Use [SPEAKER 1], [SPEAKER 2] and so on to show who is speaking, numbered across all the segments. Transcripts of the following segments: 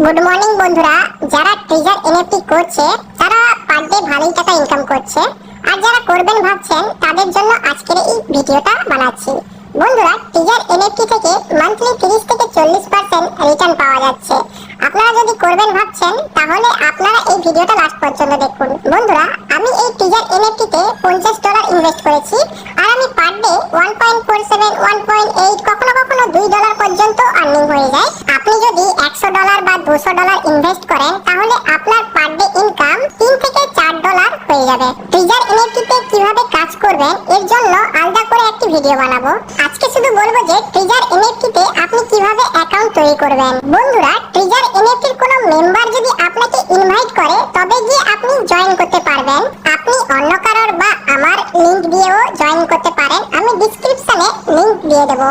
[SPEAKER 1] Good morning বন্ধুরা, যারা ট্রিজার NFT করছে তারা পার ডে ভালোই টাকা ইনকাম করছে, আর যারা করবেন ভাবছেন তাদের জন্য আজকের এই ভিডিওটা বানাচ্ছি। বন্ধুরা, ট্রিজার এনএফটি থেকে মান্থলি 30 থেকে 40% রিটার্ন পাওয়া যাচ্ছে। আপনারা যদি করবেন ভাবছেন তাহলে আপনারা এই ভিডিওটা লাস্ট পর্যন্ত দেখুন। বন্ধুরা, আমি এই ট্রিজার এনএফটিতে $50 ইনভেস্ট করেছি, আর আমি পার ডে 1.47, 1.8, কখনো কখনো $2 পর্যন্ত আর্নিং হয়ে যায়। আপনি যদি $100 বা $200 ইনভেস্ট করেন তাহলে আপনার পার ডে ইনকাম $3 থেকে $4 হয়ে যাবে। ট্রিজার এনএফটিতে কিভাবে কাজ করবেন এর জন্য আলাদা করে একটি ভিডিও বানাবো। আজকে শুধু বলবো যে ট্রিজার এনএফটিতে আপনি কিভাবে অ্যাকাউন্ট তৈরি করবেন। বন্ধুরা, ট্রিজার এনএফটির কোনো মেম্বার যদি আপনাকে ইনভাইট করে তবে গিয়ে আপনি জয়েন করতে পারবেন। আপনি অন্য কারোর বা আমার লিংক দিয়েও জয়েন করতে পারেন। আমি ডেসক্রিপশনে লিংক দিয়ে দেবো।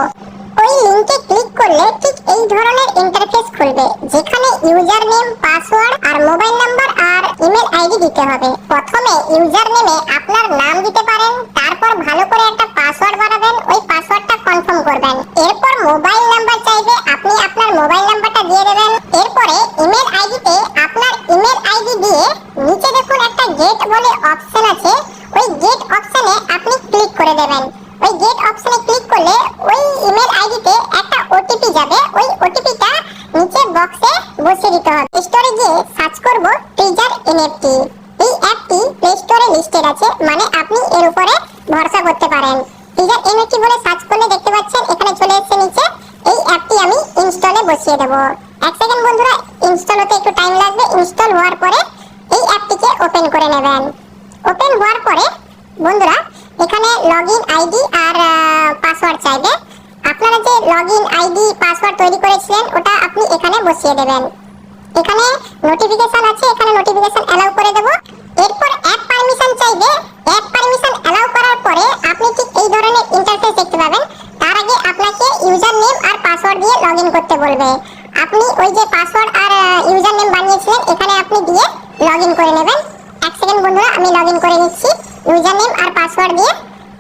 [SPEAKER 1] ওই লিংকে ক্লিক করলে ঠিক এই ধরনের ইন্টারফেস খুলবে, যেখানে ইউজার নেম, পাসওয়ার্ড আর মোবাইল নাম্বার আর ইমেল আইডি দিতে হবে। প্রথমে ইউজার নেমে আপনার নাম দিতে পারেন, তারপর ভালো করে একটা পাসওয়ার্ড বানাবেন, ওই পাসওয়ার্ডটা কনফার্ম করবেন। এরপর মোবাইল নাম্বার চাইবে, আপনি আপনার মোবাইল নাম্বারটা দিয়ে দেবেন। এরপরে ইমেল আইডিতে আপনার ইমেল আইডি দিয়ে নিচে দেখুন একটা গেট বলে অপশন আছে, ওই গেট অপশনে আপনি ক্লিক করে দেবেন। ওই গেট অপশনে ক্লিক করলে ওই ইমেল আইডিতে একটা ওটিপি যাবে, ওই ওটিপিটা নিচে বক্সে বসিয়ে দিতে হবে। স্টোরে গিয়ে সার্চ করব ট্রিজার এনএফটি। এই অ্যাপটি প্লে স্টোরে লিস্টেড আছে, মানে আপনি এর উপরে ভরসা করতে পারেন। ট্রিজার এনএফটি বলে সার্চ করলে দেখতে পাচ্ছেন এখানে চলে এসেছে নিচে। এই অ্যাপটি আমি ইনস্টলে বসিয়ে দেব। এক সেকেন্ড বন্ধুরা, ইনস্টল হতে একটু টাইম লাগবে। ইনস্টল হওয়ার পরে এই অ্যাপটিকে ওপেন করে নেবেন। ওপেন হওয়ার পরে বন্ধুরা, এখানে লগইন আইডি আর পাসওয়ার্ড চাইবে। আপনারা যে লগইন আইডি পাসওয়ার্ড তৈরি করেছিলেন ওটা আপনি এখানে বসিয়ে দেবেন। এখানে নোটিফিকেশন আছে, এখানে নোটিফিকেশন অ্যালাউ করে দেব। এরপর অ্যাপ পারমিশন চাইবে। অ্যাপ পারমিশন অ্যালাউ করার পরে আপনি ঠিক এই ধরনের ইন্টারফেস দেখতে পাবেন। তার আগে আপনাকে ইউজার নেম আর পাসওয়ার্ড দিয়ে লগইন করতে বলবে। আপনি ওই যে পাসওয়ার্ড আর ইউজার নেম বানিয়েছিলেন এখানে আপনি দিয়ে লগইন করে নেবেন। এক সেকেন্ড বন্ধুরা, আমি লগইন করে নিচ্ছি। ইউজার নেম আর পাসওয়ার্ড দিয়ে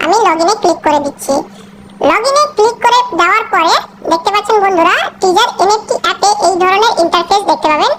[SPEAKER 1] আমি লগইনে ক্লিক করে দিচ্ছি। লগইনে ক্লিক করে দেওয়ার পরে দেখতে পাচ্ছেন বন্ধুরা, ট্রিজার এনএফটি অ্যাপে এই ধরনের ইন্টারফেস দেখতে পাবেন।